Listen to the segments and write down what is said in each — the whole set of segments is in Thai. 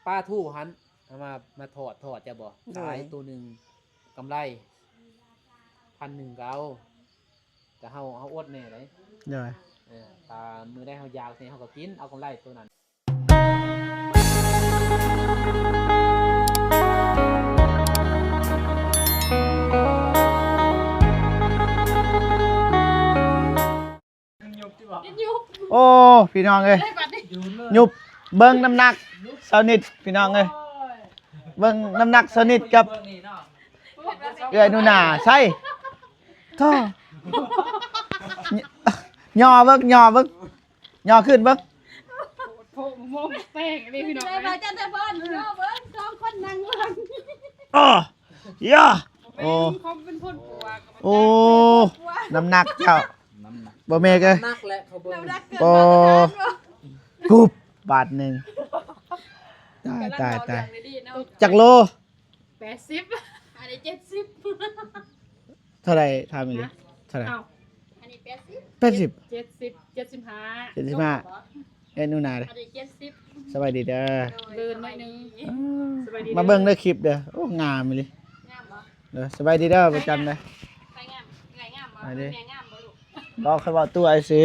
ป้าทู่หันเอามาถอดจะบ่ขายตัวหนึ่งกำไร1,100ก็เอาแต่เฮาอดแน่เลยโดยตามือได้เฮายาวนี่เฮาก็กินเอากำไรตัวนั้นโอ้พี่น้องเอ้ยยุบเบิ่งน้ำหนักเซานิดพี่น้องเอ้ยเบิ่งน้ำหนักเซานิดกับเอื้อยนูนาใช่ท่อย่อเบิ่งย่อขึ้นเบิ่งโผล่โมงแตกเลยพี่น้องไปจันทร์บอลเนาะเบิ้งสองคนนั่งเบิ้งอ้อย่าโอ้เขาเป็นคนปัวโอ้น้ำหนักเจ้าบ่เมกเอ้ยนักแหละเขาเบิ่งโอ้กุบบาทหนึ่งตายจากโล80อันนี้70เท่าไหร่ทำอีกเท่าไหร่อันนี้75เอ็นนูนาเลยอันนี้70สบายดีเด้อเดินหน่อยนึงมาเบิ่งเด้อคลิปเด้อโอ้งามเลยงามบ่เด้อสบายดีเด้อประจำเลยไปงามไงงามบ่แม่งามบ่ลูกรอเขาบอกตัวไอ้สิ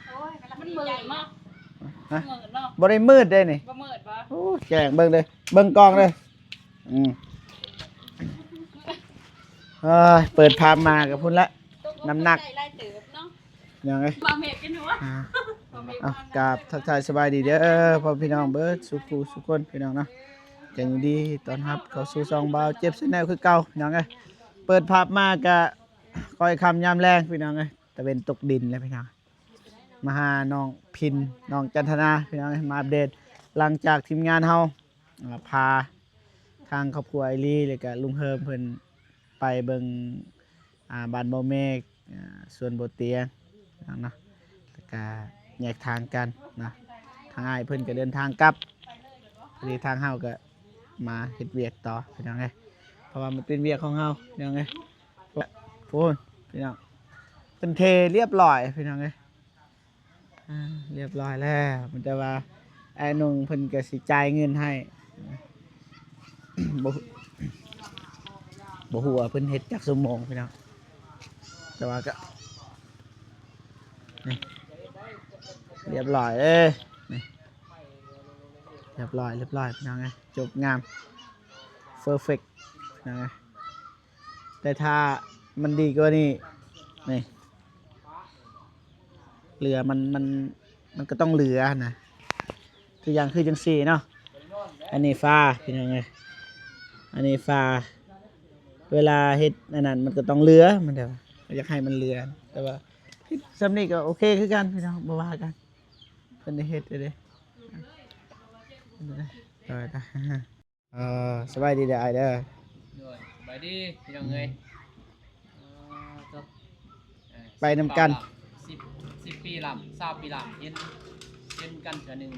โอ้ยมันมืดเนาะมืดเนาะบ่ได้มืดเด้นี่บ่มืดบ่โอ้แจ้งเบิ่งเลยเบิ่งกล้องเลยเปิดภาพมากับพุ่นละน้ำหนักยังไงบ่เมฆกินหัวกราบทักทายสบายดีเด้อพ่อพี่น้องเบิดสุขุสุขคนพี่น้องเนาะใจดีตอนรับเข้าสู่ซองบ่าวเจ็บแนวคือเก่าพี่น้องเอ้ยเปิดภาพมากะคอยคำยามแรงพี่น้องเอ้ยตะเวนตกดินแล้วพี่น้องมาหาน้องพินน้องจันทนาพี่น้องเอ้ยมาอัปเดตหลังจากทีมงานเฮาพาทางครอบครัวไอรีแล้วก็ลุงเฮิมเพิ่นไปเบิ่งบ้านบ่เมฆสวนบ่เตียงนะแล้วก็แยกทางกันนะทางอ้ายเพิ่นก็เดินทางกลับพอดีทางเฮาก็มาเฮ็ดเวียกต่อพี่น้องเอ้ยเพราะว่ามันเป็นเวียกของเฮาพี่น้องเอ้ยพูนพี่น้องเป็นเทเรียบร้อยพี่น้องเอ้ยเรียบร้อยแล้วมันจะว่าไอ้นุ่งเพิ่นก็สิจ่ายเงินให้บ่ฮู้ว่าเพิ่นเฮ็ดจักชั่วโมงพี่น้องแต่ว่าก็นี่เรียบร้อยนี่เรียบร้อยพี่น้องไงจบงามเพอร์เฟกต์พี่น้องไงแต่ถ้ามันดีกว่านี้นี่เหลือมันก็ต้องเหลือนะตัวอย่างคือจังซี่เนาะอันนี้ฟ้าพี่น้องไงอันนี้ฟ้าเวลาเฮ็ดอันนั้นมันก็ต้องเหลือมันเดี๋ยวอยากให้มันเหลือแต่ว่าสำนี้ก็โอเคคือกันพี่น้องบ่ว่ากันเพิ่นได้เฮ็ดเด้สบายดีเด้อไอ้เด้อสบายดีพี่น้องเอ้ยไปนำกัน10ปีลำ20ปีลำเห็นกันเทื่อนึง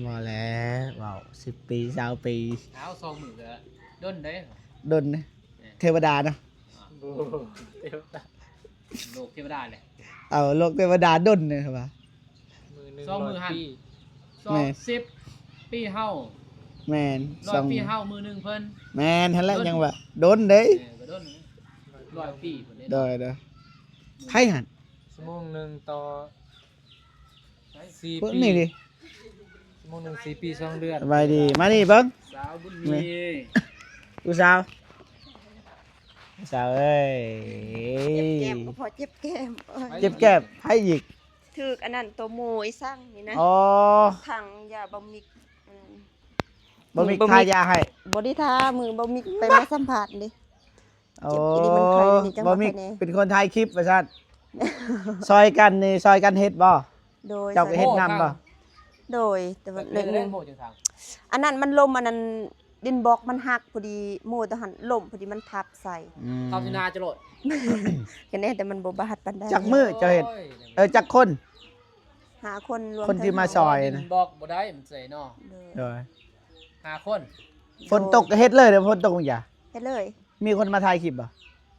ว่าแล้วว้าว10ปี20ปีเอา2มื้อก็ดนเด้ดนเทวดาเนาะโลกเทวดาเลยเอาโลกเทวดาดนเลยครับว่า2มื้อหั่น10ปีเฮาแม่น100ปีเฮามื้อนึงเพิ่นแม่นหั่นแหละยังว่าดนเด้ก็ดน100ปีเพิ่นเด้อไผหั่นชั่วโมงนึงต่อ4ปีนี่ดิชั่วโมงนึง4ปี2เดือนสบายดีมานี่เบิ่งสาวบุญมีผู้สาวเอ้ยเจ็บพอเจ็บแก้มเจ็บแก้มให้อีกถึกอันนั้นตัวหมูไอ้สั่งนี่นะถังยาบะมิกทายาให้บ่ได้ทามือบะมิกไปมาสัมผัสดิโอ้บะมิกเป็นคนถ่ายคลิปว่าซั่นซอยกันนี่ซอยกันเฮ็ดบ่โดยเจ้าก็เฮ็ดนำบ่โดยแต่ว่าเรื่องโมจังซั่นอันนั้นมันลมอันนั้นดินบล็อกมันหักพอดีโมตะหันล่มพอดีมันทับใส่เข้าสินาจะโลดกันแน่แต่มันบ่บาดปานใดจักมือเจ้าเฮ็ดจักคนหาคนรวมคนที่มาซอยนะบอกบ่ได้มันใส่เนาะโดย5คนฝนตกก็เฮ็ดเลยเด้อฝนตกอย่าเฮ็ดเลยมีคนมาถ่ายคลิปบ่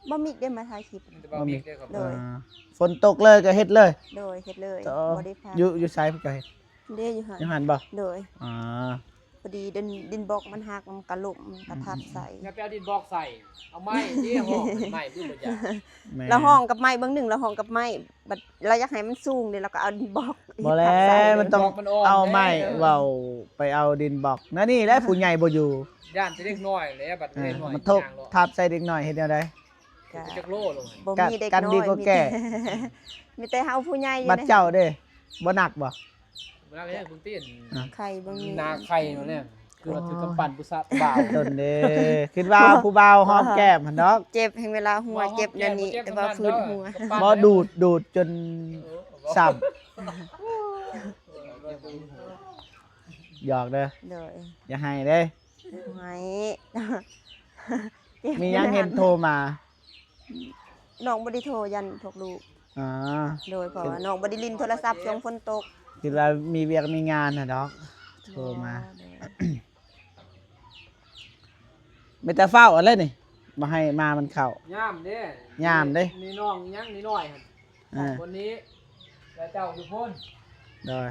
บ่มีได้มาถ่ายคลิปบ่มีได้ครับฝนตกเลยก็เฮ็ดเลยโดยเฮ็ดเลยบ่ได้พาอยู่ไสเพิ่นก็เฮ็ดเด้อยู่หั่นอยู่หั่นบ่โดยอ๋อ อดีดินบล็อกมันหักมันกระล่มมันกระทับใส่ อย่าไปเอาดินบอกใส่เอาไม้ที่ห้องไม้คือบ่อยาก แม่ แล้วห้องกับไม้เบิ่งหนึ่งแล้วห้องกับไม้บัดเราอยากให้มันสูงเด้เราก็เอาดินบล็อก บ่แล้ ทับใส่ วมันต้อง มันอ่อน เอาไม้ แน่ เว้าไปเอาดินบอกนั่นนี่แหละผู้ใหญ่บ่อยู่ ย่านจะเล็กน้อยเลยบัดเล็กน้อย มันทบทับใส่เด็กน้อยเฮ็ดแนวใด ก็ จักโลลง บ่มีเด็ก กัน น้อ ดี ย กว่าแก่ มีแต่เฮาผู้ใหญ่อยู่ บัดเจ้าเด้บ่หนักบ่ เวลาเนี่ยคุณตี้น ไข่บ่มี นาไข่เนาะเนี่ยคือว่าถือกำปั้นผู้สาวบ่าว ต้นเด้คิดว่าผู้บ่าวหอมแก้มหั่นดอก เจ็บแห่งเวลาหัวเจ็บเดี๋ยวนี้แต่ว่าฟื้นหัว บ่ดูดจนซ้ำหยอกเด้อ โดย อย่าให้เด้ ไหม มียังเห็นโทรมา น้องบ่ได้โทรยันพวกลูก อ๋อ โดยเพราะว่าน้องบ่ได้ลินโทรศัพท์ช่วงฝนตก คิดว่ามีเวียกมีงานน่ะดอกโทรมา โดย ไม่แต่เฝ้าอะไรนี่มาให้มามันเข้า ย่ามเด้ ย่ามเด้ นี่น้องยังนี่น้อยหั่น อ่า คนนี้แล้วเจ้าอยู่พ้น โดย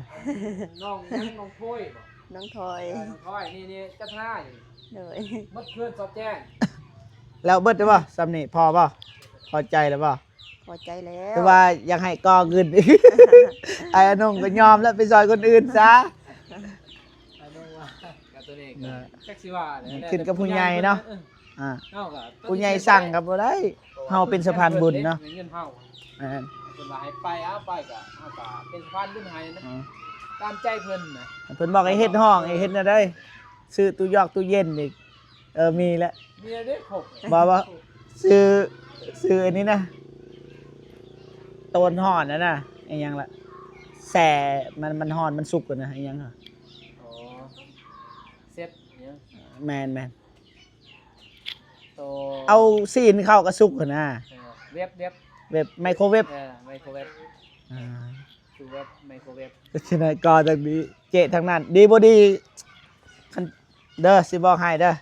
น้องยังน้องโพยบ่ น้องทอย น้องพลอยนี่จัดหน้าอยู่ โดย เมื่อคืนสอบแจ้ง แล้วเบิดได้บ่ซ้ำนี่พอบ่พอใจแล้วบ่ พอใจแล้ว แต่ว่ายังให้กองเงินอีก ไอ้อนงก็ยอมแล้วไปซอยคนอื่นซะ อันนู้นว่ากับตัวนี้ เอ ก็ อ แท็กซี่ว่าเนี่ย ขึ้นกับผู้ใหญ่เนาะ อ่า เฮาก็ ผู้ใหญ่สั่งก็บ่ได้เฮาเป็นสะพานบุญเนาะ เงินเฮา เออ เพิ่นว่าให้ไปเอาไปก็เฮาก็เป็นสะพานบุญให้นะ อ๋อ ตามใจเพิ่นนะ เพิ่นบอกให้เฮ็ดห้องให้เฮ็ดแนวใดซื้อตู้ยอกตู้เย็นอีกมีแล้ว มีเด้ครบ บอกว่า ซื้ออันนี้นะต้นห่อนน่ะไอ้หยังล่ะแส่มันห่อนมันสุกกันนะไอ้หยังเหรอ อ๋อเซ็ตเนี่ย แมน โต เอาซีนเข้ากับสุกกันนะ เว็บ แบบไมโครเวฟ ไมโครเวฟ อ่า คือเว็บไมโครเวฟ ฉะนั้นก็จากนี้เจทั้งนั้น ดีบ่ดีคันเด้อสิบอกให้เด้อ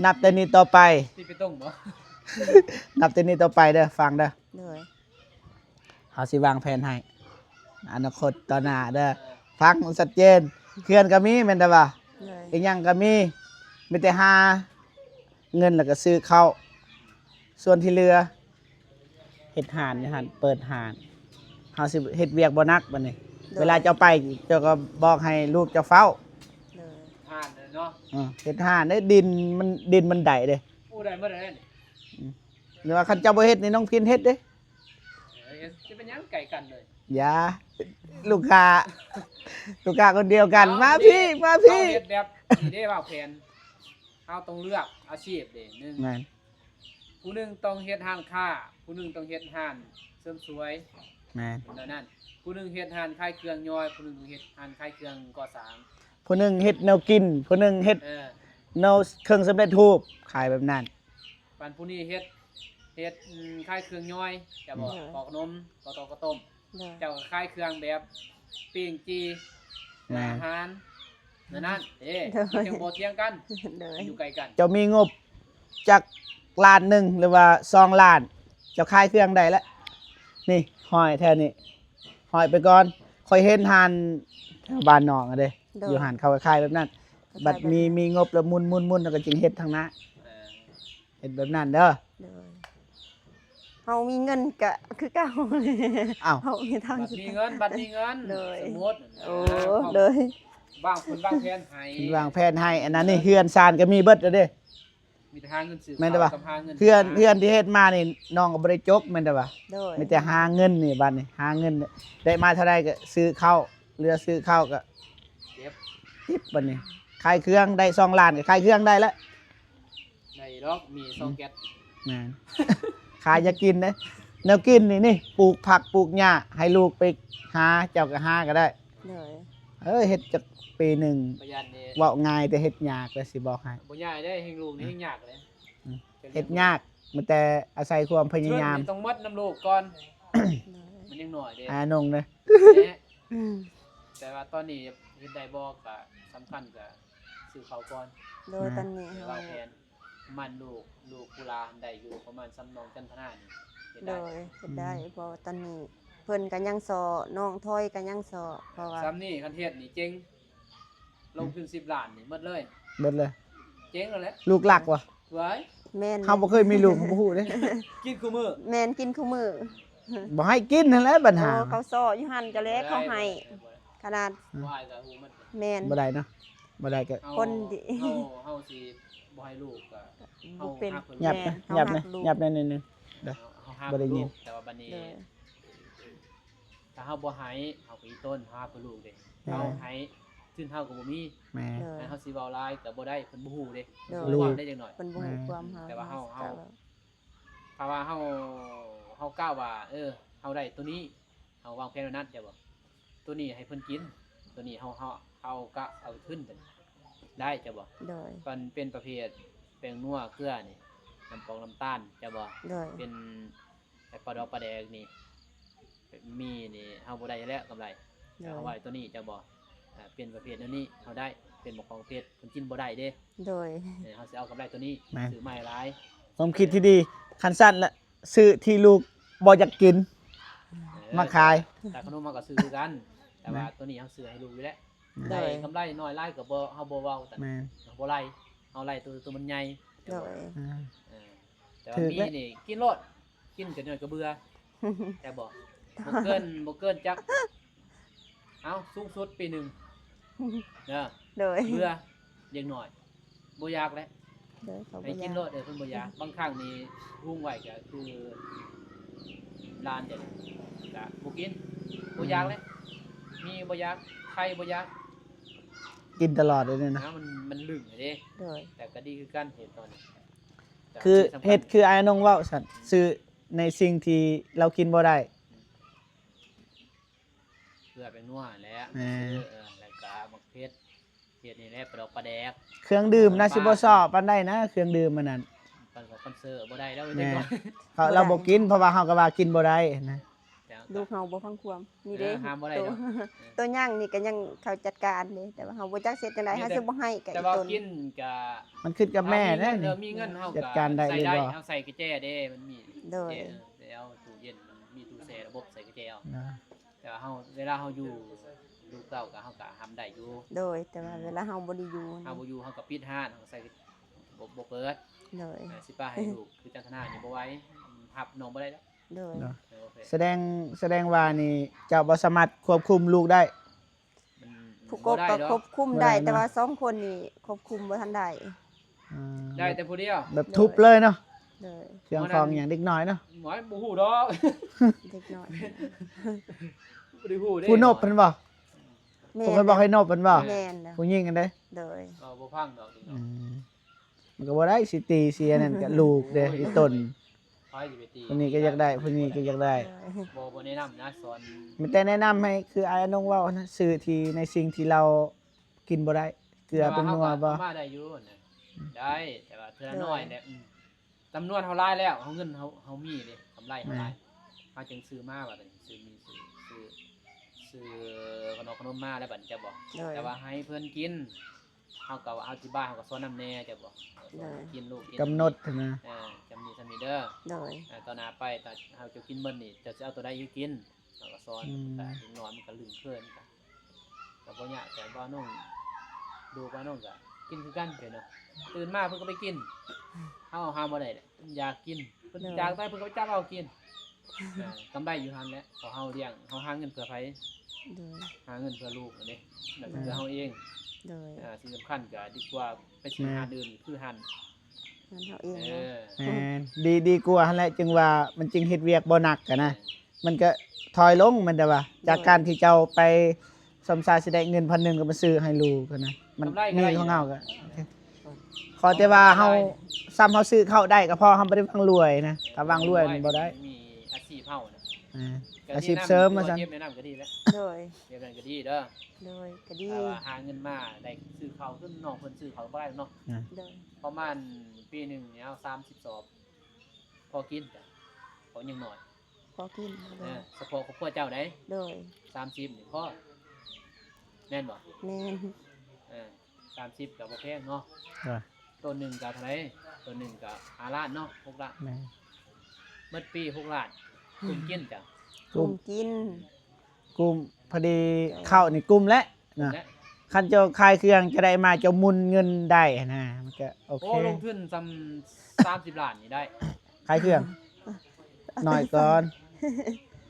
นับแต่นี้ต่อไป ที่ไปต้งบ่ นับแต่นี้ต่อไปเด้อฟังเด้อ โดย เฮาสิวางแผนให้อนาคตต่อหน้าเด้อฟังชัดเจนเขื่อนก็มีแม่นแต่ว่า โดย อีกอย่างก็มีแต่หาเงินแล้วก็ซื้อข้าวส่วนที่เหลือเฮ็ดห่านเนี่ยหั่นเปิดห่านเฮาสิเฮ็ดเวียกบ่หนักบัดนี้ เวลาเจ้าไปเจ้าก็บอกให้ลูกเจ้าเฝ้า โดย ห่านเลยเนาะ เฮ็ดห่านได้ดินมันได้เด้ อู้ได้เมื่อไหร่นี่ หรือว่าคันเจ้าบ่เฮ็ดนี่น้องพินเฮ็ดเด้ จะเป็นหยังไก่กันเลย อย่าลูกค้าคนเดียวกันมาพี่มา เฮา พี่ เฮ็ดแบบนี่ได้ว่าแผนเฮาต้องเลือกอาชีพเด้หนึ่ง แม่น ผู้หนึงต้องเฮ็ดห้างค้าผู้หนึงต้องเฮ็ดห้านเสริมสวย แม่น แล้วนั่นผู้หนึงเฮ็ดห้านขายเครื่องย่อยผู้หนึงต้องเฮ็ดห้านขายเครื่องก่อสร้าง ผู้หนึงเฮ็ดแนวกินผู้หนึงเฮ็ด แนวเครื่องสำเร็จรูปขายแบบนั้น ปันผู้นี้เฮ็ดขายเครื่องย่อยจะบอกปอกนมกตอกต้ม โดย เจ้าก็ขายเครื่องแบบปิ้งจี แม่น อาหารนั่นเด้เที่ยงบ่เที่ยงกัน โดย อยู่ไกลกัน เจ้ามีงบจากล้านหนึ่งหรือว่า2ล้านเจ้าขายเครื่องได้แล้วนี่ห้อยแถวนี้ห้อยไปก่อนค่อยเห็นหานแถวบ้านนอกอะเด้อยู่หานเขาขายแบบนั้น บัดมีงบแล้วมุนแล้วก็จึงเฮ็ดทางหน้า เออ เฮ็ดแบบนั้นเด้อ โดยเฮามีเงินก็คือเก่า อ้าว เฮามีทาง บัด สุด มีเงินบัดมีเงิน เลย สมมุติ โอ้โดย บ้างคนบ้างแผนให้ วางแผนให้อันนั้นนี่เฮือนซานก็มีเบิดแล้วเด้ มีแต่หาเงินซื้อ แม่นแต่ว่า กับหาเงิน เฮือนที่เฮ็ดมานี่น้องก็บ่ได้จบแม่นแต่ว่า โดย มีแต่หาเงินนี่บัดนี้หาเงินได้มาเท่าใดก็ซื้อข้าวเหลือซื้อข้าวก็ เก็บ ติบบัดนี้ขายเครื่องได้2ล้านก็ขายเครื่องได้แล้ว ได้ดอกมีซองแก๊ส แม่น ขายจะกินนะแนวกินนี่ปลูกผักปลูกหญ้าให้ลูกไปหาเจ้าก็หาก็ได้ โดย เฮ็ดจักปีหนึง ประหยัดนี่ เว้าง่ายแต่เฮ็ดยากเลยสิบอกให้ บ่ยากได้เฮงลูกนี่เฮงยากเลย อืม เฮ็ดยากมันแต่อาศัยความพยายาม เงินนี่ต้องมัดน้ำลูกก่อน มันยังหน่อยเด้ นงเด้อ แหน่ อืม แต่ว่าตอนนี้เฮ็ดได้บ่ก็สำคัญก็ซื้อเขาวก่อน โดยตอนนี้ วางแผนมันลูกกุลาได้อยู่ประมาณซ้ำนองจันทนานี่เฮ็ด โด ได้ ยเฮ็ดได้เพราะว่าตอนนี้เพิ่นก็ยังสอน้องถอยก็ยังสอเพราะว่า ซ้ำนี่คันเฮ็ดนี่เจ๋ง ลงทุน10ล้านนี่หมดเลย เบิดเลย เจ๊งแล้วแหละ ลูกหลักว่ะ ไว้ แม่น เฮาบ่เคยมีลูกบ่ฮู้เด้ กินกูมื้อ แม่นกินคู่มือ บ่ให้กินนั่นแหละปัญหา โอ้เขาซ้ออยู่หั่นจะแลเขาให้ขนาด บ่ให้ก็ฮู้มัน แม่น บ่ได้เนาะบ่ได้ก็ คนดิ เฮาสิบ่ให้ลูกก็ บ่เป็น หยับนะ แม่ หยับนะ เฮารักลูก หยับหนิดนึง เฮาห้าม บ่ได้ยิน ลูกแต่ว่าบัดนี้ เลย ถ้าเฮาบ่ให้เฮาก็อีต้นเฮาก็ลูกเด้เฮาให้ซึ่งเฮาก็บ่มี แม่ เลย ให้เฮาสิเว้าหลายก็บ่ได้เพิ่นบ่ฮู้เด้ เออ รู้ความได้จังหน่อย เพิ่นบ่ฮู้ความหา แต่ว่าเฮา เพราะว่าเฮากล้าว่าเฮาได้ตัวนี้เฮาวางแผนไว้นั้นจ้ะบ่ตัวนี้ให้เพิ่นกิน ตัวนี้เฮาก็เอาขึ้นกันได้จ้ะบ่ โดย มันเป็นประเภทแป้งนัวเกลือนี่น้ำปองน้ำตาลจ้ะบ่ โดย เป็นไอ้ปลาดอกปลาแดกนี่มีนี่เฮาบ่ได้อยู่แล้วกำไร โด เฮาย ไว้ตัวนี้จ้ะบ่เป็นประเภทแนวนี้เฮาได้เป็นบ่ของประเภทเพิ่นกินบ่ได้เด้ โดย เฮาสิเอากำไรตัวนี้ซื้อมาให้หลาย ความคิดที่ดีคันสั้นละซื้อที่ลูกบ่อยากกิน มาขาย แต่ขนมเฮาก็ซื้อคือกัน แต่ว่าตัวนี้เฮาซื้อให้ลูกอยู่แล้ว โด ได้ ย กำไรน้อยหลายก็บ่เฮาบ่เว้าแต่ แม่น เฮาบ่ไล่เฮาไล่ตัวมันใหญ่ โดย อ่า เออแต่ ถื ว่า อ มี แล้ว นี่กินโลดกินจนน้อยก็เบื่อแต่บ่เกินจักเอ้าสูงสุดปีหนึงเด้อ โดย เบื่อเด็กน้อยบ่อยากแล้ว โดยเขาบ่ ให้ อ กิ ยาน ก โลดเด้อเพิ่นบ่อยากบางครั้งนี่รุ่งไว้ก็คือลานจะก็บ่กินบ่อยากแล้วมีบ่อยากใครบ่อยาก กินตลอดเลยเนี่ยนะ นะมันลึงเด้ โดย แต่ก็ดีคือกันเห็นตอนนี้แต่ คือ ที่สำญ เฮ็ดคืออายนงเว้าสั่นซื้อในสิ่งที่เรากินบ่ได้ เพื่อไปนัวแหล้ว แหม แล้วก็มักเพชรเฮ็ดนี่แหละปลาดอกปลาแดก เครื่องดื่มน่าสิบ่ชอบปานใดนะเครื่องดื่มมันนั่น ปันกับคอนเสิร์ตบ่ได้แล้ว แหม่ เด็กน้อย เราบ่กินเพราะว่าเฮาก็ว่ากินบ่ได้นะ แต่ ลูกเฮาบ่ฟังความนี่เด้ ห้ามบ่ได้ ตัว เนาะ ตัวย่างนี่ก็ยังเขาจัดการเด้แต่ว่าเฮาบ่จักเฮ็ดจังได๋เฮาสิบ่ให้กับ แต่ อี ว่า ตน กินก็ มันขึ้นกับแม่นะ เอ นี่ อมีเงินเฮา จัดการได้ ใส่ หรือ ได้ บ่ เฮาใส่กระแจเด้มันมี โดย แล้วตู้เย็นมันมีตู้แช่ระบบใส่กระแจเอา นะ แต่ว่าเฮาเวลาเฮาอยู่ลูกเต้าก็เฮาก็ทำได้อยู่ โดยแต่ว่าเวลาเฮาบ่ได้อยู่ เฮาบ่อยู่เฮาก็ปิดห้านเฮาใส่บ่เปิด โดย สิป้าให้ลูกคือจันทนานี่บ่ไหว้หับน้องบ่ได้แล้ว โดย เนาะ โอเค แสดงว่านี่เจ้าบ่สามารถควบคุมลูกได้ มัน ผู้ก บ่ บ ได้ ก็ ดอก ควบคุม บ่ได้ ได้ เนาะ แต่ว่าสองคนนี่ควบคุมบ่ทันได้ อ่า ได้แต่ผู้เดียว แบบทุบเลยเนาะ โดย เครื่องของอย่างเด็กน้อยเนาะ หมอยบ่ฮู้ดอก เด็กน้อย บ่ได้ฮู้เด้ ผู้นบเพิ่นบ่ แม่ ผมเคยบอกให้นบเพิ่นบ่ แม่นนะ ผู้หญิงกันเด้ โดย บ่พังดอกนี่ อื เนาะ มมันก็บ่ได้สิตีเสียนั่นก็ลูกเด้อีต้น ไผสิไปตี คนนี้ก็อยากได้คนนี้ก็อยากได้ บ่แนะนำนะสอน มีแต่แนะนำให้คืออายนงเว้านะซื้อที่ในสิ่งที่เรากินบ่ได้เกลือเป็นนัวบ่ เอามาได้อยู่นะได้แต่ว่าเทื่อละน้อยแหละจำนวนเฮาหลายแล้วเฮาเงินเฮามีเด้กำไรเฮาหลายเฮาจึงซื้อมาบัดนี้ซื้อขนมมาแล้วบัดนี้จะบอก โดย แต่ว่าให้เพิ่นกินเฮาก็ว่าเอาที่บ้านเฮาก็สอนนำแน่จะบอก ได้ กินลูกกิน กำหนดนะ จำนี้เด้อ โดย ตอนหน้าไปถ้าเฮาจะกินเบิ่นนี่จะสิเอาตัวใดอยู่กินเฮาก็สอนแต่ถึงนอนมันก็ลืมเพิ่นก็บ่ยากแต่ว่าน้องดูว่าน้องก็กินคือกันเด้เนาะตื่นมาเพิ่นก็ไปกินเฮาห้ามบ่ได้แหละอยากกินเพิ่นอยากไปเพิ่นก็ไปจับเอากินกำไรอยู่หั่นแหละพอเฮาเลี้ยงเฮาหาเงินเพื่อไผ โดย หาเงินเพื่อลูกอันนี้แบบเพื่อเฮาเอง โดย สิ่งสำคัญก็ดีกว่าไปซื้อหาอื่นคือหัน นั่นเฮาเอง เอ เนาะ อ แม่นดีกว่าหั่นแหละจึงว่ามันจึงเฮ็ดเวียกบ่หนักกันนะ มันก็ถอยลงมันแต่ว่า จากการที่เจ้าไปสมซาสิได้เงิน1,000ก็มาซื้อให้ลูกกันนะมันมีของเฮาก็โอเคขอแต่ว่าเฮาซ้ำเฮาซื้อเข้าวได้ก็พอเฮาบ่ได้วางรวยนะถ้าวางรวยมันบ่ได้ มีอาชีพเฮานะ อ่าอาชีพเสริมมาซั่น เก็บแนะนำก็ดีแล้ว โดย เก็บนั่นก็ดีเด้อ โดยก็ดี แต่ว่าหาเงินมาได้ซื้อข้าวขึ้นน้องเพิ่นซื้อข้าวบ่ได้เนาะ โดย ประมาณปีหนึงเนี่ยเอา30สอบพอกินจ้ะพอยังน้อย พอกินโดย เฉพาะครอบครัวเจ้าได้ โดย 30นี่พอแม่นบ่ แม่น 30ก็บ่แพงเนาะ อ่า ตัวหนึงก็เท่าไหร่ตัวหนึงก็5ล้านเนาะ6ล้าน แม่ เมื่อปี6ล้านคุณกินจ้ะ กลุ่ กุ้ ม มกิน กลุ่มพอดีเข้านี่กลุ่มแล้วนะ และ คันเจ้าขายเครื่องจะได้มาเจ้าหมุนเงินได้นะมันก็โอเค โอ้ลงทุนซ้ำ30 ล้านนี่ได้ ขายเครื่องหน่อยก่อน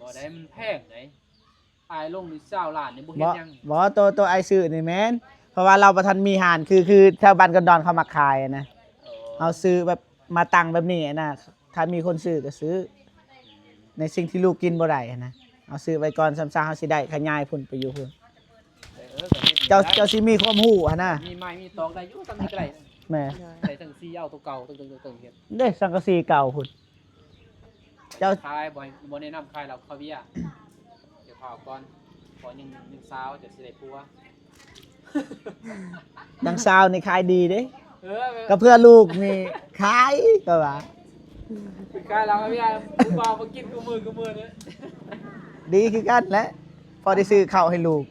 บ่ได้มันแพงไหนอายลงนี่20 ล้านนี่บ่เฮ็ บ่ ดหยัง บ่ตัวไอซื้อนี่แม่นเพราะว่าเราบ่ทันมีหานคือแถวบ้านกันดอนเขามาขายนะเอาซื้อแบบมาตั้งแบบนี้นะถ้ามีคนซื้อก็ซื้อ ในสิ่งที่ลูกกินบ่ได้นะเอาซื้อไว้ก่อนซ้ำๆเฮาสิได้ขยายพุ่นไปอยู่พุ่น ก็เฮ็ด เจ้าสิมีความรู้นะ มีไม้มีตอกได้อยู่ซ้ำนี้ก็ได้ แม่ ใส่ทั้งซีเอาตัวเก่าตึงๆๆเฮ็ด เด้สังกะสีเก่าพุ่นเจ้า ขายบ่แนะนำขายเราเขาเวียเดี๋ยวพาก่อนขอยังสาวจะสิได้ปัว ดังซาวนี่ขายดีเด้ เออ ก็เพื่อลูกนี่ขายก็ว่า ขายเราเขาเวียผู้บ่าวมากินกูมือเนี่ย ดีคือกันแหละพอได้ซื้อข้าวให้ลูก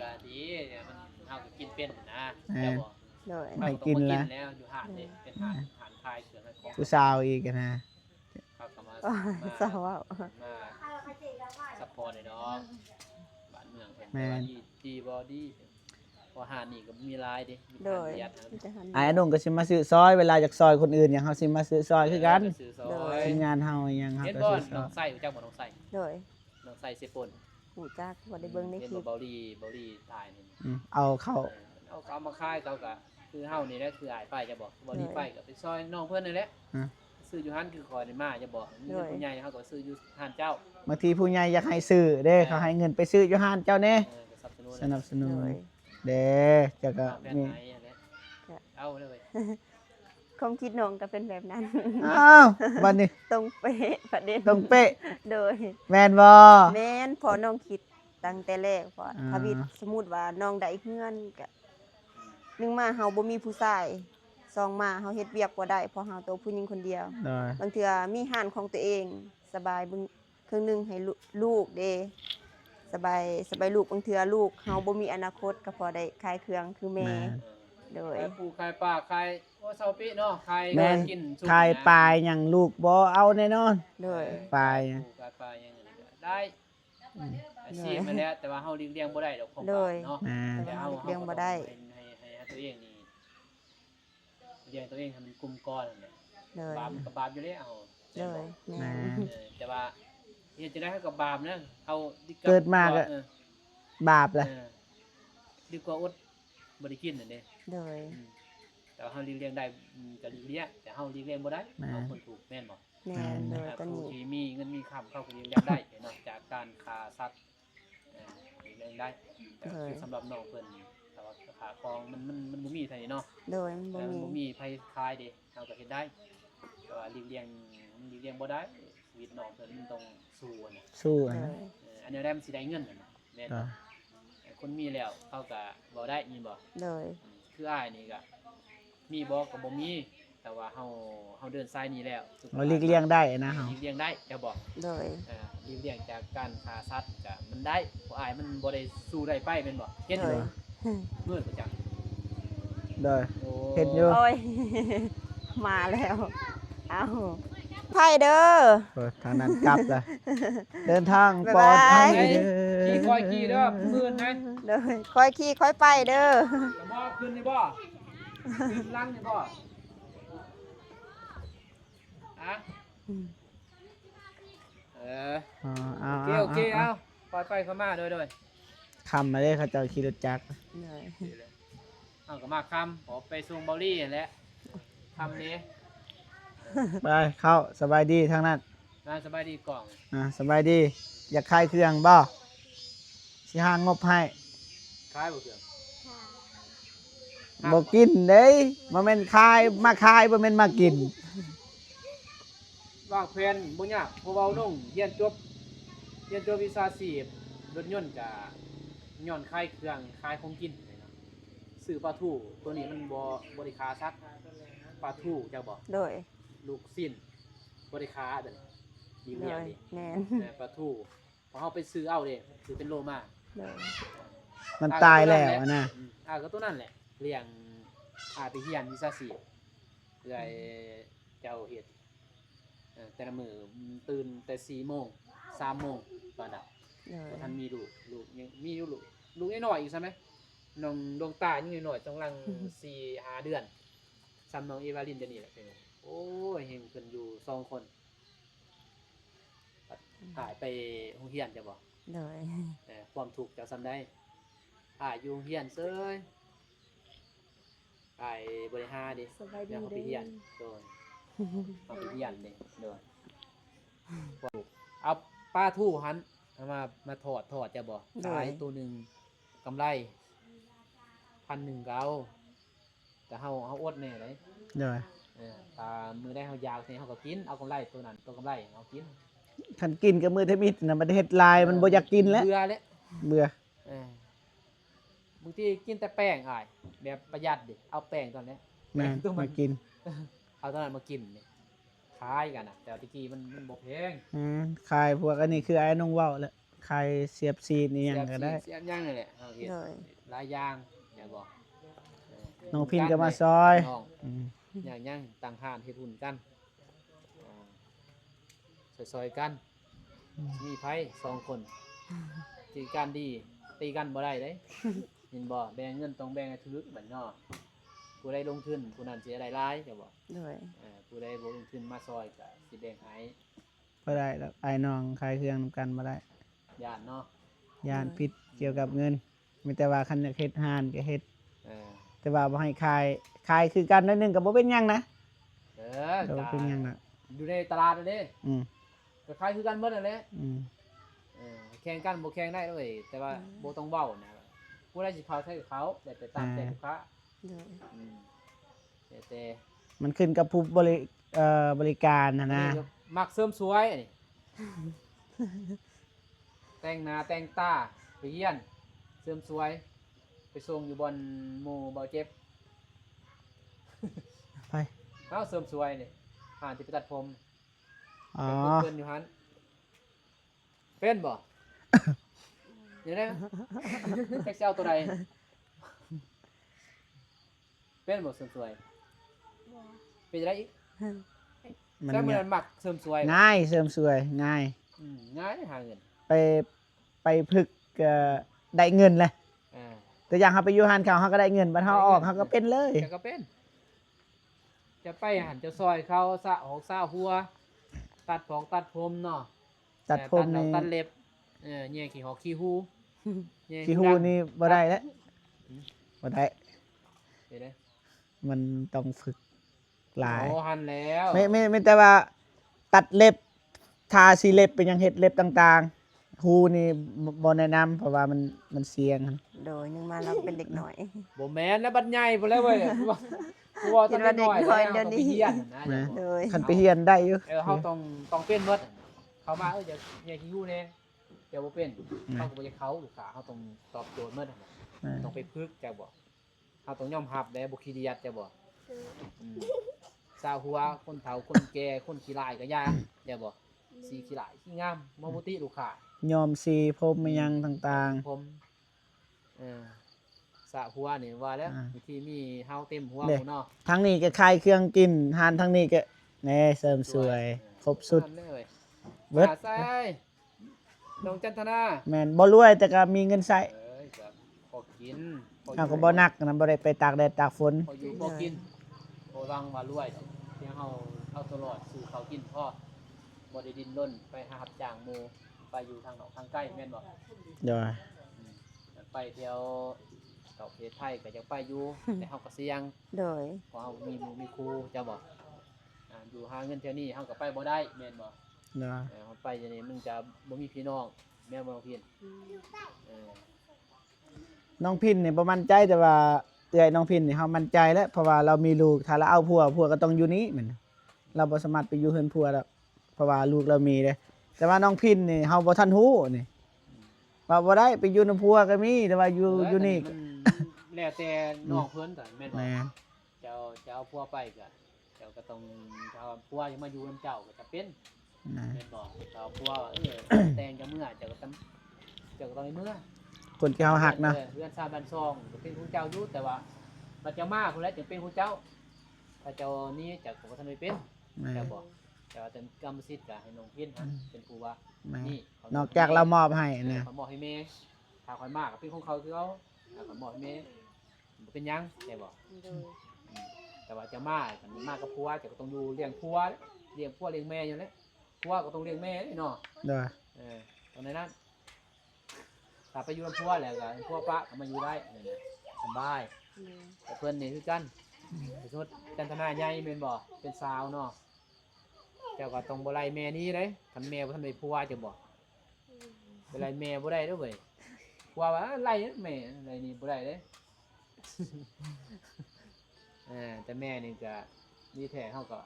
ก็ดีเนี่ยมันเฮาก็กินเป็นนะ เออ แต่บ่ โดย ไม่กินแล้ว แล้วอยู่หาดนี่เป็นหาดคายเสือให้ของ ผู้สาวอีกนะ เขาก็มา เศร้าเว้า ซัพพอร์ตให้น้องบ้านเมืองเพิ่นแต่ว่าดีบ่ดีพอหาดนี่ก็มีหลายเด้มี โด การ ย ประหยัดนะ มันจะหัน ไอ้อนุ่งก็สิมาซื้อซอยเวลาจากซอยคนอื่นอย่างเฮาสิมาซื้อซอยคือกัน ซื้อซอ โด ย ทีมงานเฮาอหยังเฮา เห็น ก็ บ่ ซื้อซ น้ อ อย งไส้รู้จักบ่น้องไส้ โดย น้องไส้เซปน หูจักบ่ได้เบิ่งใน เห็น คลิ บ่ ป เบาลีตายนี่ เอาเข้า เอามาขายเขาก็คือเฮานี่แหละคืออายไปจะบอกเบาลีไปก็ไปซอยน้องเพิ่นนี่แหละ อ่ะ ซื้ออยู่หันคือคอยนี่มาจะบอกมีผู้ใหญ่เขาก็ซื้ออยู่หันเจ้า บางทีผู้ใหญ่อยากให้ซื้อเด้เขาให้เงินไปซื้ออยู่ห้านเจ้าแน่ ก็สนับสนุน สนับสนุ โด น ย เด้เจ้าก็ แม่น มี ไหนอันเนี้ยเอาเลย ความคิดน้องก็เป็นแบบนั้น อ้าวบัดนี้ ตรงเป๊ะประเด็น ต้องเป๊ะ โดย แม่นบ่ แม่นพอน้องคิดตั้งแต่แรกพอ อ่า ทวิตสมมุติว่าน้องได้เฮือนก็หนึ่งมาเฮาบ่มีผู้ชายสองมาเฮาเฮ็ดเวียกบ่ได้เพราะเฮาตัวผู้หญิงคนเดียว ได้ บางเทื่อมีห้านของตัวเอง สบายเบิ่งครึ่งหนึงให้ลูกเด้สบายลูกบางเทื่อลูกเฮาบ่มีอนาคตก็พอได้ขายเครื่องคือแม่ แม่น โดย ขายปูขายปลาขายโอ้เซาปิเนาะขาย แม่น กินสุก ขายปลายหยังลูกบ่เอาแน่นอน โดย ปลาย ปูขายปลาอย่างนี้ก็ได้อาชีพมาแล้วแต่ว่าเฮาเลี้ยงบ่ได้ดอกของ โด ปาย กเนาะ แม่น แต่เฮา เลี้ยงบ่ได้ ให้ตัวเองนี่เลี้ยงตัวเองให้มันกลุ่มก้อนนั่นแหละ โดย บาปมันก็บาปอยู่แล้วเอา โดยแม่ แม่ น แต่ว่าเฮ็ดจะได้เท่ากับบาปนะเอาดีว่ เกิดมาก็ เออบ าปแหละ เออดีกว่าอดบ่ได้กินนั่นเด้ โดย แต่ว่าเฮาเลี้ยงได้ก็เลี้ยงแต่เฮาเลี้ยงบ่ได้เอาคนถูกแม่นบ่ แม่นโดยตอน ผู้ นี้ ที่มีเงินมีคำเข้าก็เลี้ยงได้เนาะจากการฆ่าสัตว์เลี้ยงได้แต่คือสำหรับน้องเพิ่นแต่ว่าขาคองมันบ่มีเท่านี้เนาะ โดยมันบ่ มัน มี บ่มีไผคายเด้เฮาก็เฮ็ดได้แต่ว่าเลี้ยงบ่ได้ชีวิตน้องเพิ่นมันต้องสู้อะนะ สู้ โด อะ ย นะ อันนี้ได้มันสิได้เงินน่ะนะแม่น ก็ บ่คนมีแล้วเขาก็บ่ได้ยินบ่ โดย คืออ้ายนี่ก็มีบ่ก็บ่มีแต่ว่าเฮาเดินสายนี้แล้ว เราหลีกเลี่ยงได้นะเฮา หลีกเลี่ยงได้จะบอก โดย หลีกเลี่ยงจากการฆ่าสัตว์ก็มันได้เพราะอ้ายมันบ่ได้สู้ได้ไปแม่นบ่เฮ็ด โด เลย ยมื้อประจัก เด้อ โอ้ เฮ็ดอยู่ โอ้ย มาแล้ว เอาไพ่เด้อ เปิดทางนั้นกลับละเดินทาง บ๊าย ปลอดภัย บาย เด้ ขี่ อ คอยขี่เด้อมื้อนะ เด้อค่อยขี่ค่อยไปเด้อ จะบ่ขึ้นนี่บ่ขึ้นหลังนี่บ่อะเออ อ๋อเอา โอเคเอาปล่อยไปเข้ามาโดย คำมาได้เขาเจ้าขี่รถจักร เหนื่อย เอาก็มาคำขอไปส่งเบอลลี่แหละคำนี้ ไปเข้าสบายดีทางนั้น งานสบายดีกล่อง สบายดี อยากขายเครื่องบ่สิหางบให้ คล้ายบ่เกือบ บ่กินเด้บ่แม่นขายมาขายบ่แม่นมากิน วางแผนบ่ยากเพราะว่าน้องเรียนจบวิชาชีพรถยนต์ก็ย้อนขายเครื่องขายของกินเลยเนาะซื้อปลาทูตัวนี้มันบ่ได้ค้าซักปลาทูจักบ่ โดย ลูกสิ้นบ่ได้ค้าเด้อดี โด เรีย ย งดิ แม่น ปลาทูพอเฮาไปซื้อเอาเด้ซื้อเป็นโลมา โดย มันตายแล้วอะนะ ก็ตัวนั้นแหละเลี้ยงไปเฮียนวิชาชีพเพื่อให้เจ้าเฮ็ดแต่ละมื้อตื่นแต่4 โมง3 โมงตอนนั้น โดย บ่ทันมีลูกยังมีอยู่ลูกน้อยๆอีกใช่ไหม น้องดวงตายังน้อยๆต้องลัง 4-5 เดือนซ้ำน้องเอวาลินเดี๋ยวนี้แหละเป็นไงโอ้ยเห็นเพิ่นอยู่2คนหายไปโรงเรียนจะบ่ โดย ความทุกข์เจ้าซ้ำได้หายอยู่โรงเรียนเซ้ยหายบ่ได้หาดิ สบายดี แล้วเขาไป เด้ เรีย อน โดยเขาไปเรียนนี่โดยเอาป้าทู่หันเอามาถอดจะบ่ขายตัวหนึงกำไร1,100ก็เอาแต่เฮาอดแน่เลย เด้อ ตามือได้เฮายาวนี่เฮาก็กินเอากำไรตัวนั้นตัวกำไรเอากิน คันกินกับมือเทมิดน่ะมันเฮ็ดลายมันบ่อยากกินแล้ว เบื่อแล้ว เบื่อ บางทีกินแต่แป้งอ้ายแบบประหยัดดิเอาแป้งตอนนี้ แม่นมากิน เอาตอนนั้นมากินนี่ขายกันน่ะแต่ตะกี้มันบ่แพง ขายพวกอันนี้คือไอ้น้องเว้าแหละขายเสียบซีดนี่หยังก็ได้ เสียบย่างนั่นแหละเอาเฮ็ด โดย หลายอย่างอย่าบอก น้องพินก็มาซอย น้อง อืม อย่างย่างต่างหานเฮ็ดหุ่นกันซอยๆกันมีไผ2คนตีกันดีตีกันบ่ได้เด้เห็นบ่แบ่งเงินต้องแบ่งให้ถึกบัดเนาะผู้ใดลงทุนผู้นั้นสิได้หลายจะบอก โดย ผู้ใดบ่ลงทุนมาซอยก็สิแบ่งให้ บ่ได้แล้วไอ้น้องขายเครื่องนำกันบ่ได้ ญาติเนาะ ย่านผิดเกี่ยวกับเงินมีแต่ว่าคันอยากเฮ็ดห้านก็เฮ็ด เออ แต่ว่าบ่ให้ขายคือกันนิดนึงก็บ่เป็นหยังนะ เอ ก็บ่เป็นหยังน่ะ อยู่ในตลาดนั่นเด้ อืม ก็ขายคือกันหมดนั่นแหละ อืม แข่งกันบ่แข่งได้เว้ยแต่ว่าบ่ต้องเว้านะผู้ใดสิเข้าใช้กับเขาแต่ไปตามใจลูกค้า โดย อืมแต่ มันขึ้นกับผู้บริการนะ อัน นะ นี้ก็มักเสริมสวยอันนี้ แต่งหน้าแต่งตาไปเยี่ยนเสริมสวย ไปส่งอยู่บนหมู่เบาเจ็บ ไป เฮาเสริมสวยนี่หาที่ไปตัดผม อ๋อ เป็นเพิ่นอยู่หั่นเป็นบ่ เดี๋ยวได้แท็กซี่เอาตัวใดเป็นบ่เสริมสวยเป็นจังไดอีก มัน แต่มัน ง่าย มักเสริมสวย ง่ายเสริมสวยง่าย ง่ายหาเงิน ไปพึกได้เงินเลย อ่า แต่อย่างเฮาไปอยู่ห้านเขาเฮาก็ได้เงินบัดเฮาออกเฮาก็เป็นเลย จะก็เป็น จะไปหันจะซอยเขาสะออกสะหัว ตัดของตัดผมเนาะ ตัดผม ตัดดอก นี่ ตัดเล็บแย่ขี้หอกขี้หูแย่ ขี้หูนี่บ่ได้แล้วบ่ได้ เห็นไหม มันต้องฝึกหลาย โอ้หันแล้ว ไม่แต่ว่าตัดเล็บทาสีเล็บเป็นหยังเฮ็ดเล็บต่างๆหูนี่บ่แนะนำเพราะว่ามันเสี่ยงครับ โดยนึงมาเราเป็นเด็กหน่อย บ่แม่นแล้วบัดใหญ่พุ่นแล้วเว้ยกูว่าตอนน้อย คิดว่าเด็กน้อย แล้ว เดี๋ยวนี้ ต้องไปเฮียนนะ นะ โดย คันไปเรียนได้อยู่ เฮาต้องเป็นหมดเขามาจะแย่ขี้หูแน่เดี๋ยวบ่เป็นเขาก็บ่จะเขาลูกค้าเฮาต้องตอบโจทย์หมด นะ ต้องไปพึกแกบอกเขาต้องยอมรับได้บุคีเดียดแกบอกสาวหัวคนเฒ่าคนแก่คนขี้ลายก็ยาแกบอกสีขี้ลายขี้งามมบุติลูกค้าย อมสีผมอิหยังต่าง ผมสาวหัวนี่ว่าแล้ว อ่า วิธีมีเฮาเต็มหัว เด้ หมดเนาะ ๆทั้งนี้ก็ขายเครื่องกินหานทั้งนี้ก็แหน่เสริมสวยครบสุด นั่นเลย เบิด ใส่น้องจันทนา แม่นบ่รวยแต่ก็มีเงินใช้ ก็พอกินพออ เฮา ยู่ ก็บ่หนักนะบ่ได้ไปตากแดดตากฝน พออยู่พอกินบ่วังว่ารวยเพียงเฮาตลอดสู่เขากินพ่อบ่ได้ดิ้นรนไปหารับจ้างหมู่ไปอยู่ทางนอกทางใกล้แม่นบ่ เดี๋ยว ไปเที่ยวเก่าประเทศไทยก็ยังไปอยู่ แต่เฮาก็เสี่ยง โดย เพราะเฮามีหมู่มีครูจะบอกอยู่หาเงินเท่านี้เฮาก็ไปบ่ได้แม่นบ่ เดี๋ยว เฮาไปจังนี้มึงจะบ่มีพี่น้องแม่นบ่น้องพี่เออ น้องพินนี่บ่มั่นใจแต่ว่าเอื้อยน้องพินนี่เฮามั่นใจแล้วเพราะว่าเรามีลูกถ้าเราเอาผัวก็ต้องอยู่นี้แม่นเราบ่สามารถไปอยู่เฮือนผัวแล้วเพราะว่าลูกเรามีเด้แต่ว่าน้องพินนี่เฮาบ่ทันฮู้นี่ว่าบ่ได้ไปอยู่นำผัวก็มีแต่ว่าอยู่นี่ มันแล้วแต่น้องเพิ่นก็แม่นบ่ แม่น เจ้าเอาผัวไปก็เจ้าก็ต้องถ้าผัวยังมาอยู่นำเจ้าก็จะเป็น นะ แม่นบ่ถ้าผัวแต่งจะเมื่อเจ้าก็ต้องให้เมื่อ คนที่เฮาฮักเนาะ เรือนชาบันซองก็เป็นของเจ้าอยู่แต่ว่าบัดเจ้ามาคนแรกจึงเป็นของเจ้า ถ้าเจ้านี้เจ้าก็บ่ทันได้เป็น แม่น เจ้าบอกเจ้าแต่กรรมสิทธิ์ก็ให้น้องเพี้ยนฮะเป็นผู้ว่า แม่น นี่ นอกจากเรามอบให้นะ เขาบอกให้แม่ถ้าข่อยมากก็เป็นของเขาคือเขา แล้วก็หมอแม่บ่เป็นหยังใช่บ่ โดย แต่ว่าจะมากันมากับผัวจะก็ต้องอยู่เลี้ยงผัวเลี้ยงผัวเลี้ยงแม่อยู่แล้วผัวก็ต้องเลี้ยงแม่เนาะ เด้อ ตรงนั้นถ้าไปอยู่กับผัวแล้วก็ผัวปะก็มาอยู่ได้นั่นแหละสบายแต่เพิ่นนี่คือกันสมมุติจันทนาใหญ่แม่นบ่เป็นสาวเนาะเจ้าก็ต้องบ่ไล่แม่นี้เด้คันแม่บ่ทันได้ผัวจะบ่ไปไล่แม่บ่ได้เด้อเว้ยผัวว่าไล่แม่ไล่นี่บ่ได้เด้ แต่แม่นี่ก็ดีแท้เฮาก็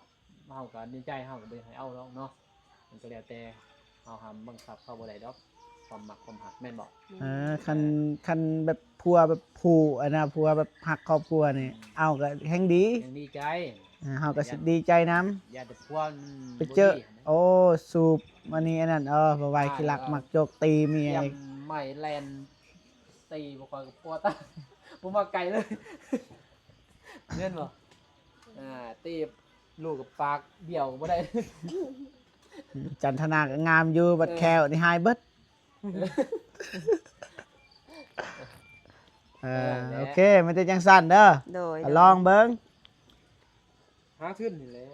ดีใจเฮาก็บ่ให้เอาหรอกเนาะมันก็แล้วแต่เฮาห้ามบังคับเขาบ่ได้ดอกความมักความหักแม่นบ่ คันแบบพัวแบบผู้อันน่ะพัวแบบหักครอบครัวนี่เอาก็แฮงดี ยังดีใจ เฮาก็สิดีใจนํ อย่าแต่พวก ไปเจอโอ้สูบมันนี่อันนั้นบ่ไหวขี้รักมักโจกตีเมีย เตรียมไม้แลนตีบ่ค่อยกับปัวตาบ่มาไกลเลยแม่นบ่ตีลูกกับปากเบี้ยวก็บ่ได้ จันทนาก็งามอยู่บัดแควนี่หายเบิดโอเคมันจะจังสั่นเด้อ โดย ลองเบิ่ง หาขึ้นนี่แหละ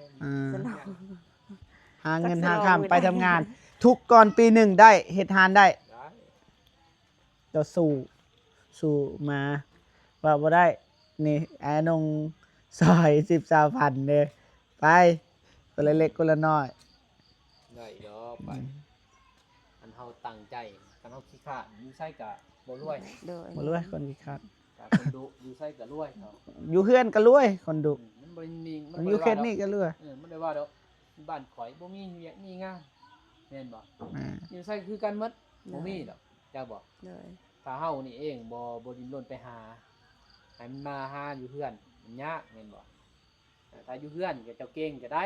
หาเงินหาค่ำไปทำงาน ทุกก่อนปีหนึ่งได้เฮ็ดทานได้ ได้ จะสู้มาว่าบ่ได้นี่แอนงซอย10 20,000เด้อไปคนละเล็กคนละน้อย ได้ดอกไปอันเฮาตั้งใจคันเฮาขี้ขลาดอยู่ไสก็บ่รวย โดย บ่รวยคนขี้ขาด ถ้าคนดุอยู่ไสก็รวยเนาะ อยู่เฮือนก็รวยคนดุ มันบ่ได้มี มันอยู่เขตนี้ก็รวย มันได้ว่าดอกบ้านข่อยบ่มีเวียกมีงานแม่นบ่ อ่า อยู่ไสคือกันหมดบ่มีดอกเจ้าบอก โดย ถ้าเฮานี่เองบ่ดิ้นรนไปหาให้มันมาหาอยู่เฮือนมันยากแม่นบ่ถ้าอยู่เฮือนก็เจ้าเก่งก็ได้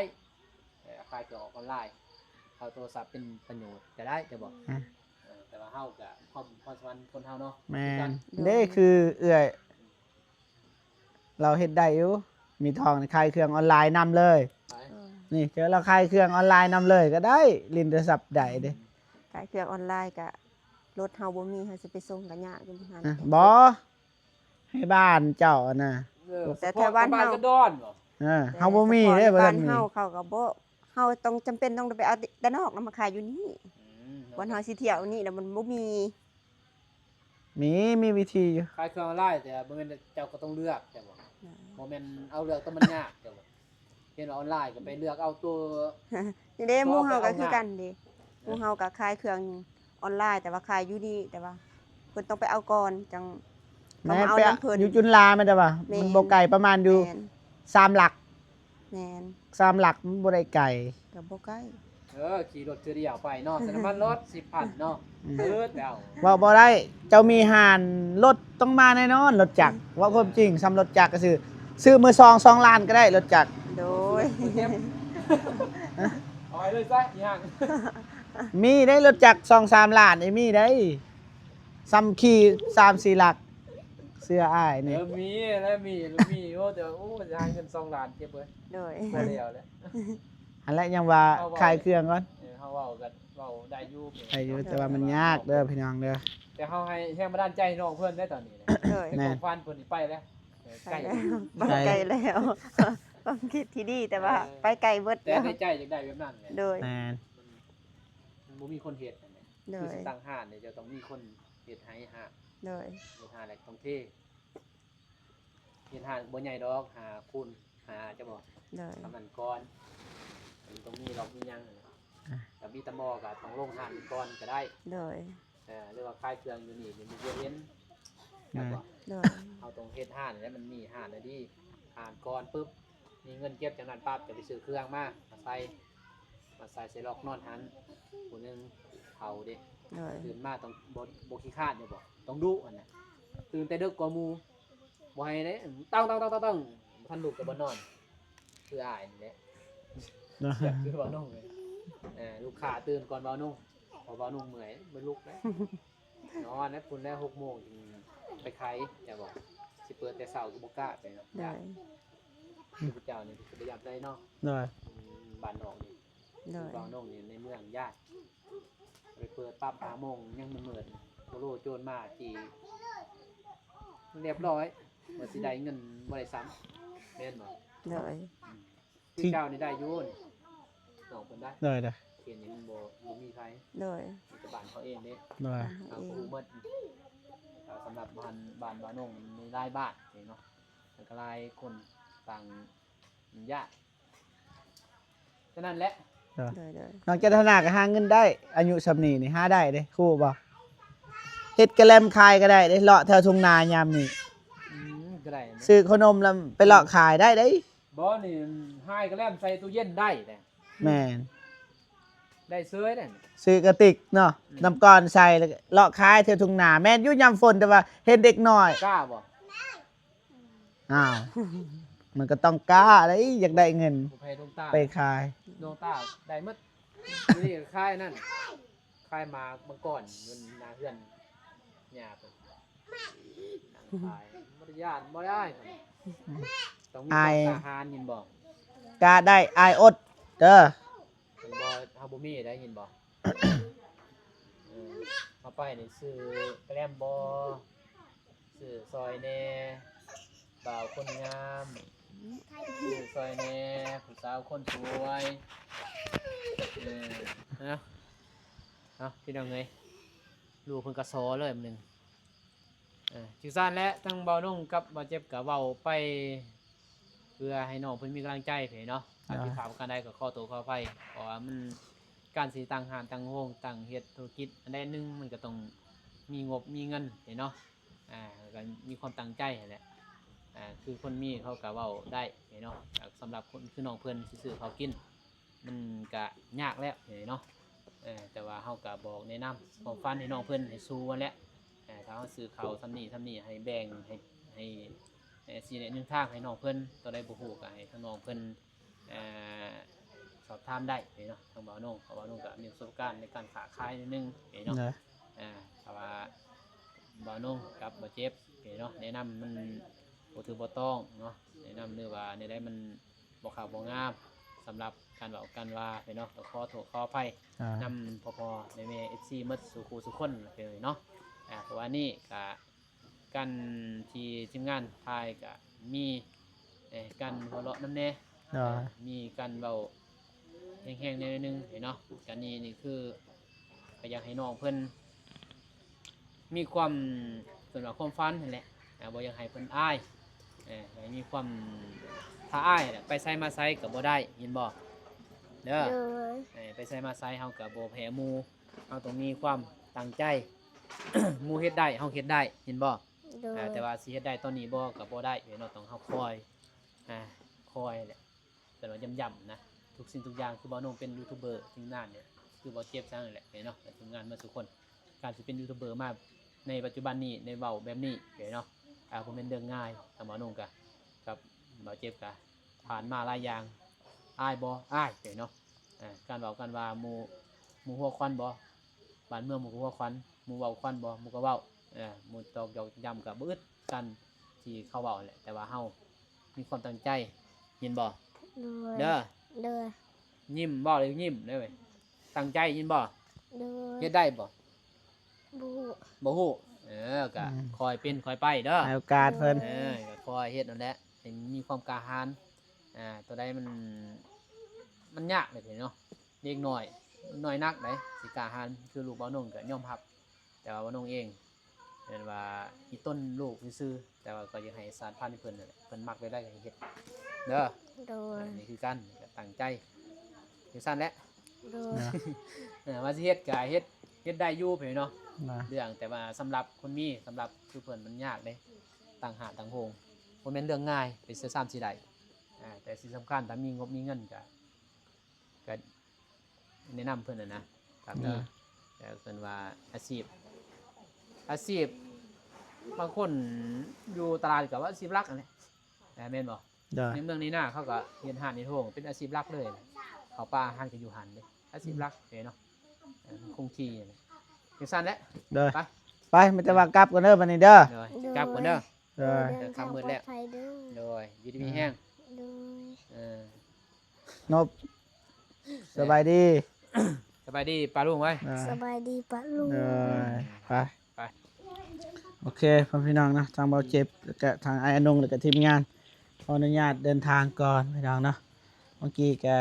ขายเครื่องออนไลน์เอาโทรศัพท์เป็นประโยชน์ก็ได้เจ้าบอกแต่ว่าเฮาก็ความสวรรค์คนเฮาเนาะ แม่ คือกัน เด้คือเอื้อยเราเฮ็ดได้อยู่มีทองในขายเครื่องออนไลน์นำเลย ไป นี่เจอเราขายเครื่องออนไลน์นำเลยก็ได้ลินโทรศัพท์ได้เด้ ขายเครื่องออนไลน์ก็รถเฮาบ่มีเฮาสิไปส่งก็ยากอยู่หั่น บ่ให้บ้านเจ้าน่ะ แต่ถ้าบ้านเฮา ก็ดอนบ่ เฮาบ่มีเด้บ่ บ้า ทั น นมี เฮาเขาก็บ่เฮาต้องจำเป็นต้องไปเอาแต่นอกนำมาขายอยู่นี่วันเฮาสิเที่ยวนี่แล้วมันบ่มี มีวิธีอยู่ ขายเครื่องออนไลน์แต่บ่แม่นเจ้าก็ต้องเลือกเจ้าบอกบ่แม่นเอาเลือกแต่มันยากเจ้าบอกเห็นว่าออนไลน์ก็ไปเลือกเอาตัว นี่เด้หมู่เฮาก็คือกันเด้หมู่เฮาก็ขายเครื่องออนไลน์แต่ว่าขายอยู่นี่แต่ว่าเพิ่นต้องไปเอาก่อนจัง แม่ เอา ไป น้ำเพิ่น อยู่จุฬาแม่นบ่ แม่น มันบ่ไกลประมาณอยู่ แม่น 3หลัก แม่น 3หลักมันบ่ได้ไกล ก็บ่ใกล้ ขี่รถเทื่อเดียวไปเนาะแต่น้ำมันรถ 10,000เนาะแล้ว ว่าบ่ได้เจ้ามีหานรถต้องมาแน่นอนรถจักรว่าความจริงซ้ำรถจักรก็ซื้อมือ2 ล้านก็ได้รถจักร โดย เอาไปเลยซะอีห่าง มีได้รถจักร2-3 ล้านไอ้มีได้ซ้ำขี่3-4หลักเสื้ออ้ายนี่ มีโอ้แต่โอ้จะให้เงิน2ล้านเก็บไว้ โดย บ่แล้วแหละ อันแรกยังว่าขายเครื่องก่อน เฮาเว้ากันเว้าได้อยู่ อายุแต่ว่ามันยากเด้อพี่น้องเด้อ แต่เฮาให้แรงบันดาลใจน้องเพิ่นได้ตอนนี้ โดย แม่ ของฟันเพิ่นนี่ไปแล้ว ไป ใกล้ แล้วไปไกลแล้วความคิดที่ดีแต่ว่าไปไกลเบิด แต่ แล้ว ในใจอยากได้แบบนั้นแหละ โดย แม่น มันบ่มีคนเฮ็ดนั่นแหละ โด คือย สิตั้งห้านเนี่ยจะต้องมีคนเฮ็ดให้ห้าน โดย เฮ็ดห้านแหละต้องเทเฮ็ดห้านบ่ใหญ่ดอกหาคุณหาจะบอก โดย ทำมันก่อนมันต้องมีดอกมีหยังแต่มีตะหมอก็ต้องลงห้านก่อนก็ได้ โดย หรือว่าขายเครื่องอยู่นี่มันบ่เห็นจะบอก โดย เอาตรงเฮ็ดห้านแล้วมันมีห้านน่ะดีห้านก่อนปุ๊บมีเงินเก็บจากนั้นปั๊บจะไปซื้อเครื่องมาใส่ล็อกนอนหันผู้หนึงเขาเด้ โดย ตื่นมาต้องบ่ขี้คร้านอย่าบอกต้องดุอันน่ะตื่นแต่ดึกกว่าหมู่บ่ให้เด้ตั้งท่านลูกก็บ่นอนคืออ้ายนี่แหละเสียคือบ่นุ่งเลยลูกค้าตื่นก่อนบ่นุ่งพอบ่นุ่งเมื่อยบ่ลุกแล้วนอนแล้วพุ่นแล้ว6 โมงจึงไปไขอย่าบอกสิเปิดแต่เช้าก็บ่กล้าไปเนาะ โดย พระเจ้านี่สิประหยัดได้เนาะ เด้อ บ้านนอกนี่ โดย บ่นุ่งนี่ในเมืองยากไปเปิดปั๊บ5 โมงยังมืดๆบ่รู้โจรมาที่ เรียบร้อยบ่สิได้เงินบ่ได้ซ้ำแม่นบ่ โดย คือเจ้านี่ได้อยู่นี่น้องเพิ่นได้ ได้ได้ เขียนนี่มันบ่มีใคร โดย มีแต่บ้านเขาเองเด้ ได้ เอาผู้หมดสำหรับบ้านบ้านนงมีหลายบ้านนี่เนาะมันก็หลายคนต่างญาติฉะนั้นแหละ โดย น้องเจตนาก็หาเงินได้อายุสำนี้นี่หาได้เด้ครู่บ่เฮ็ดกระแลมคายก็ได้เด้เลาะแถวทุ่งนายามนี้ ก็ได้นะ ซื้อขนมแล้วไปเลาะขายได้เด้ บ่นี่ให้ก็แล่มใส่ตู้เย็นได้แต่ แม่น ได้ซื้อได้ ซื้อกระติกเนาะน้ำก้อนใส่แล้วก็เลาะขายแถวทุ่งนาแม่นอยู่ยามฝนแต่ว่าเห็นเด็กน้อย กล้าบ่ อ้าวมันก็ต้องกล้าเด้อยากได้เงิน ผู้ภัยดวงตา ไปขาย ดวงตาได้หมดนี่ก็ค่ายนั่นค่ายมาเมื่อก่อนมันนาเพื่อนหญ้าเพิ่นขายบ่ได้ญาติบ่ได้ต้องมีความอาหารยินบ่ กล้าได้อายอดเด้อ เพิ่นบ่เฮาบ่มีได้ยินบ่เอาไปนี่ซื้อแกล้มบ่ซื้อซอยแหน่บ่าวคนงามซื้อซอยแหน่ผู้สาวคนสวยเอาพี่น้องเอ้ยลูกเพิ่นก็สอเลยมื้อนึงจึงซั่นและทั้งเบานุ่งกับบ่เจ็บก็เว้าไปเพื่อให้น้องเพิ่นมีกำลังใจเพิ่นเนาะถ้าผิดพลาดประการใดก็ขอโทษขออภัยเพราะว่ามันการสิตั้งห้านตั้งโรงตั้งเฮ็ดธุรกิจอันใดหนึงมันก็ต้องมีงบมีเงินเนาะก็มีความตั้งใจนั่นแหละคือคนมีเขาก็เว้าได้เนาะสำหรับคนคือน้องเพิ่นสิซื้อเขาวกินมันก็ยากแล้วเนาะแต่ว่าเฮาก็บอกแนะนำความฝันให้น้องเพิ่นให้สู้นั่นแหละถ้าเฮาซื้อเขาทำนี่ให้แบ่งให้สิได้หนึ่งทางให้น้องเพิ่นตัวใดบ่ฮู้ก็ให้ทางน้องเพิ่นสอบถามได้เนาะทางบ่าวน้องเพราะว่าน้องก็มีประสบการณ์ในการค้าขายนิดนึงเนาะเพราะว่าบ่าวน้องกับบ่เจ็บเนาะแนะนำมันบ่ถือบ่ต้องเนาะแนะนำเนื้อว่าในได้มันบ่ขาวบ่งามสำหรับการเว้ากันว่าเนาะก็ขอโทษขออภัยนำพ่อๆแม่ๆ FC หมดสู่คู่สุคนเนาะเพราะว่านี่ก็กันที่ทีมงานถ่ายก็มีกันหัวเราะน้ำแน่มีกันเบาแห้งๆนิดนึงเนาะกันนี่คือก็อยากให้น้องเพิ่นมีความส่วนว่าความฝันนั่นแหละบ่อยากให้เพิ่นอ้ายให้มีความถ้าอ้ายไปไสมาไสก็บ่ได้ยินบ่เด้อไปไสมาไสเฮาก็บ่แพ้หมู่เฮาต้องมีความตั้งใจ หมู่เฮ็ดได้เฮาเฮ็ดได้ยินบ่แต่ว่าสิเฮ็ดได้ตอนนี้บ่ก็บ่ได้เนาะต้องเฮาคอยแหละแต่ว่าย่ำๆนะทุกสิ่งทุกอย่างคือบ่น้องเป็นยูทูบเบอร์ทีมงานเนี่ยคือบ่เจ็บซังนั่นแหละเนาะทีมงานมาทุกคนการสิเป็นยูทูบเบอร์มาในปัจจุบันนี้ในเว้าแบบนี้เนาะบ่แม่นเรื่องง่ายทางบ่น้องก็กับบ่เจ็บก็ผ่านมาหลายอย่างอ้ายบ่อ้ายเนาะการเว้ากันว่าหมู่หัวควันบ่บ้านเมืองหมู่หัวควันหมู่เว้าควันบ่หมู่ก็เว้าหมู่ตอกหยอกย้ำก็บ่อึดกันที่เขาเว้าแหละแต่ว่าเฮามีความตั้งใจยินบ่เด้อยิ้มบ่เลยยิ้มเด้อเว้ยตั้งใจยินบ่เฮ็ดได้บ่บ่ฮู้ก็คอยเป็นคอยไปเด้อให้โอกาสเพิ่น ก็คอยเฮ็ดนั่นแหละให้มีความกล้าหาญตัวใดมันยากเลยเนาะเด็กน้อยนักได้สิกล้าหาญคือลูกบ่าวนุ่งก็ยอมรับแต่ว่าบ่าวนุ่งเองเห็นว่าอีต้นลูกซื่อๆแต่ว่าก็อยากให้สานพันธุ์ให้เพิ่นนั่นแหละเพิ่นมักได้ก็ให้เฮ็ดเด้อนี่คือกันก็ตั้งใจคือซั่นแหละว่าสิเฮ็ดก็เฮ็ดได้อยู่เพิ่นเนาะเรื่องแต่ว่าสำหรับคนมีสำหรับคือเพิ่นมันยากเด้ต่างหาต่างโฮงบ่แม่นเรื่องง่ายไปเสียซ้ำสิได้แต่สิ่งสำคัญถ้ามีงบมีเงินก็แนะนำเพิ่นน่ะนะถ้ามีแต่เพิ่นว่าอาชีพบางคนอยู่ตลาดก็ว่าอาชีพหลักนั่นแหละแม่นบ่ในเมืองนี้น่ะเขาก็เฮ็ดห้านเฮ็ดโฮงเป็นอาชีพหลักเลยเขาป่าห้านก็อยู่หันเด้อาชีพหลักเนาะคงที่นี่จังซั่นแหละไปมันจะว่ากลับกันเด้อบัดนี้เด้อก ลับก่อนเด้อ คำมืดแล้วโดยอยู่ดีมีแห้งนบสบายดีปลาลุงไว้สบายดีปลาลุงไป โอเคพ่อพี่น้องนะทางเบาเจ็บแล้วก็ทางไอ้อนงแล้วก็ทีมงานขออนุญาตเดินทางก่อนพี่น้องเนาะเมื่อกี้ก็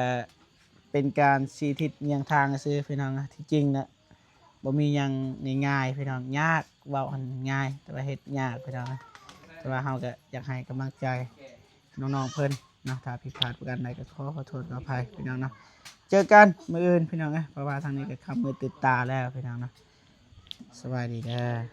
เป็นการชี้ทิศเบี่ยงทางซื่อพี่น้องนะที่จริงนะบ่มีหยังง่ายๆพี่น้องยากเว้าหันง่ายแต่ว่าเฮ็ดยากพี่น้องนะแต่ว่าเฮาก็อยากให้กำลังใจน้องๆเพิ่นเนาะถ้าผิดพลาดประการใดก็ขอโทษขออภัยพี่น้องเนาะเจอกันมื้ออื่นพี่น้องเพราะว่าทางนี้ก็ค่ำมืดตื่นตาแล้วพี่น้องเนาะสบายดีเด้อ